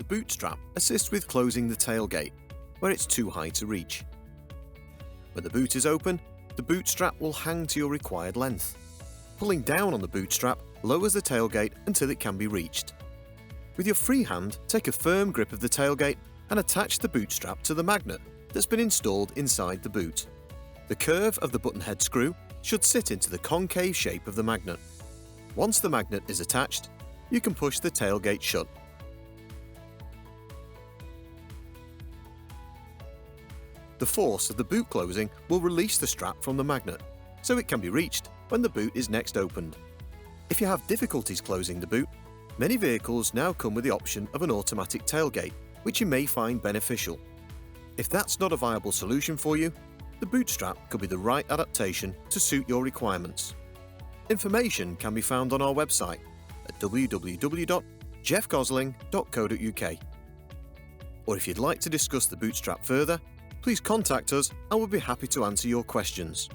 boot strap assists with closing the tailgate, where it's too high to reach. When the boot is open, the boot strap will hang to your required length. Pulling down on the boot strap lowers the tailgate until it can be reached. With your free hand, take a firm grip of the tailgate and attach the boot strap to the magnet that's been installed inside the boot. The curve of the button head screw should sit into the concave shape of the magnet. Once the magnet is attached, you can push the tailgate shut. The force of the boot closing will release the strap from the magnet, so it can be reached when the boot is next opened. If you have difficulties closing the boot, many vehicles now come with the option of an automatic tailgate, which you may find beneficial. If that's not a viable solution for you, the boot strap could be the right adaptation to suit your requirements. Information can be found on our website at www.jeffgosling.co.uk. Or if you'd like to discuss the boot strap further, please contact us and we'll be happy to answer your questions.